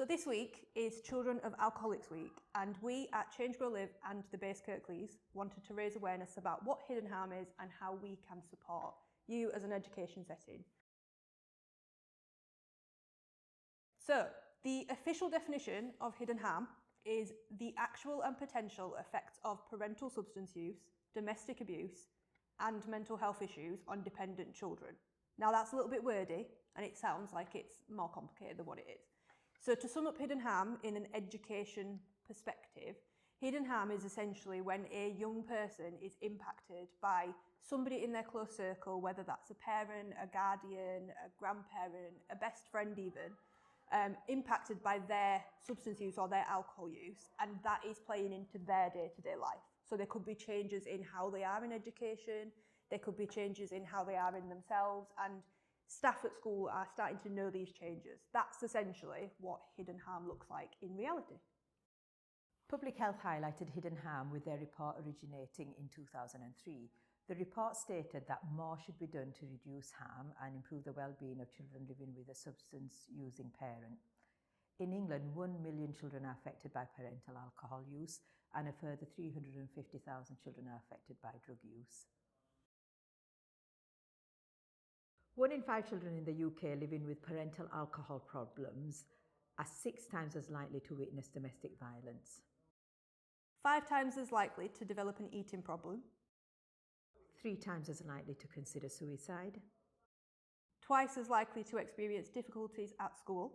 So this week is Children of Alcoholics Week, and we at Change Grow Live and the base Kirklees wanted to raise awareness about what hidden harm is and how we can support you as an education setting. So the official definition of hidden harm is the actual and potential effects of parental substance use, domestic abuse, and mental health issues on dependent children. Now that's a little bit wordy and it sounds like it's more complicated than what it is. So to sum up hidden harm in an education perspective, hidden harm is essentially when a young person is impacted by somebody in their close circle, whether that's a parent, a guardian, a grandparent, a best friend even, impacted by their substance use or their alcohol use, and that is playing into their day-to-day life. So there could be changes in how they are in education, there could be changes in how they are in themselves, and staff at school are starting to know these changes. That's essentially what hidden harm looks like in reality. Public Health highlighted hidden harm with their report originating in 2003. The report stated that more should be done to reduce harm and improve the well-being of children living with a substance-using parent. In England, 1 million children are affected by parental alcohol use, and a further 350,000 children are affected by drug use. 1 in 5 children in the UK living with parental alcohol problems are 6 times as likely to witness domestic violence. 5 times as likely to develop an eating problem. 3 times as likely to consider suicide. Twice as likely to experience difficulties at school.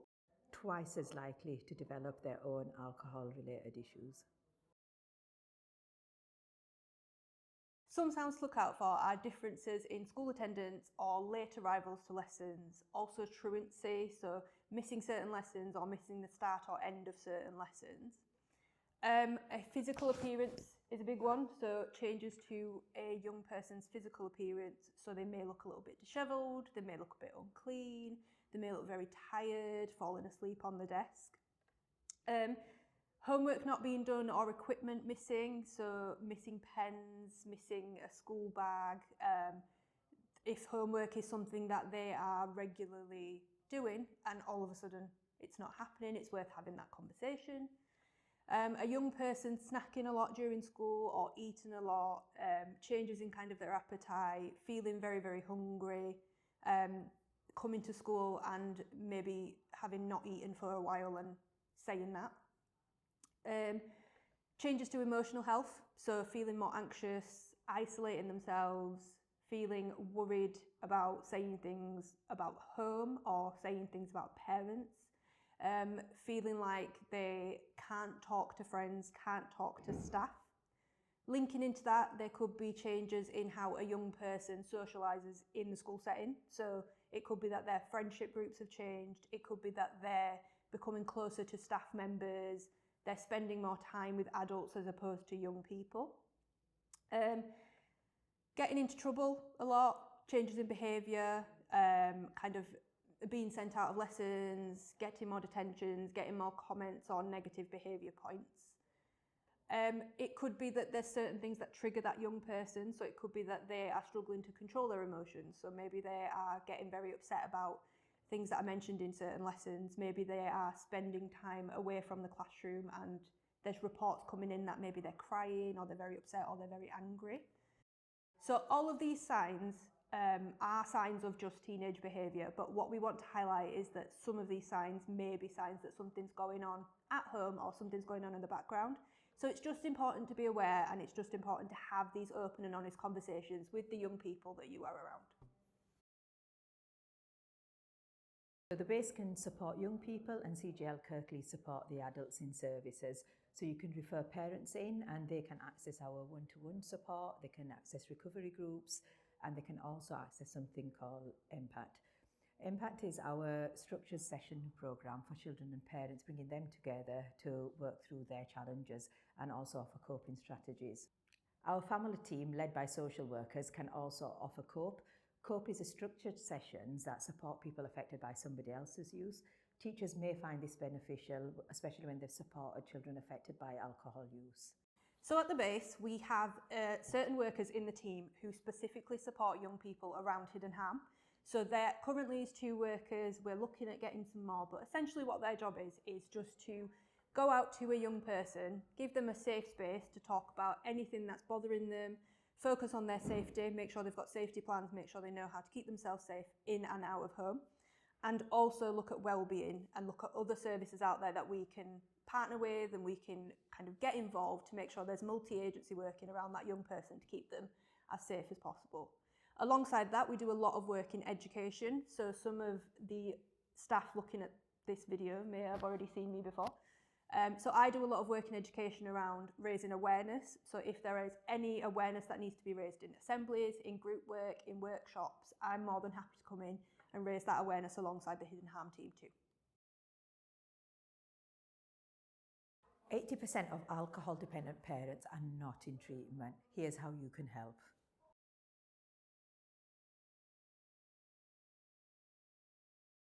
Twice as likely to develop their own alcohol-related issues. Some signs to look out for are differences in school attendance or late arrivals to lessons, also truancy, so missing certain lessons or missing the start or end of certain lessons. A physical appearance is a big one, so changes to a young person's physical appearance, so they may look a little bit dishevelled, they may look a bit unclean, they may look very tired, falling asleep on the desk. Homework not being done or equipment missing, so missing pens, missing a school bag. If homework is something that they are regularly doing and all of a sudden it's not happening, it's worth having that conversation. A young person snacking a lot during school or eating a lot, changes in kind of their appetite, feeling very, very hungry, coming to school and maybe having not eaten for a while and saying that. Changes to emotional health, so feeling more anxious, isolating themselves, feeling worried about saying things about home or saying things about parents, feeling like they can't talk to friends, can't talk to staff. Linking into that, there could be changes in how a young person socialises in the school setting. So it could be that their friendship groups have changed, it could be that they're becoming closer to staff members, they're spending more time with adults as opposed to young people. Getting into trouble a lot, changes in behaviour, kind of being sent out of lessons, getting more detentions, getting more comments on negative behaviour points. It could be that there's certain things that trigger that young person, so it could be that they are struggling to control their emotions, so maybe they are getting very upset about things that are mentioned in certain lessons, maybe they are spending time away from the classroom and there's reports coming in that maybe they're crying or they're very upset or they're very angry. So all of these signs are signs of just teenage behaviour, but what we want to highlight is that some of these signs may be signs that something's going on at home or something's going on in the background. So it's just important to be aware, and it's just important to have these open and honest conversations with the young people that you are around. So the base can support young people and CGL Kirklees support the adults in services. So you can refer parents in and they can access our one-to-one support, they can access recovery groups, and they can also access something called Impact. Impact is our structured session programme for children and parents, bringing them together to work through their challenges and also offer coping strategies. Our family team, led by social workers, can also offer COPE. COPE is a structured sessions that support people affected by somebody else's use. Teachers may find this beneficial, especially when they've supported children affected by alcohol use. So at the base, we have certain workers in the team who specifically support young people around hidden harm. So there currently is 2 workers. We're looking at getting some more, but essentially what their job is just to go out to a young person, give them a safe space to talk about anything that's bothering them, focus on their safety, make sure they've got safety plans, make sure they know how to keep themselves safe in and out of home, and also look at well-being and look at other services out there that we can partner with and we can kind of get involved to make sure there's multi-agency working around that young person to keep them as safe as possible. Alongside that, we do a lot of work in education. So some of the staff looking at this video may have already seen me before. So I do a lot of work in education around raising awareness. So if there is any awareness that needs to be raised in assemblies, in group work, in workshops, I'm more than happy to come in and raise that awareness alongside the Hidden Harm team too. 80% of alcohol-dependent parents are not in treatment. Here's how you can help.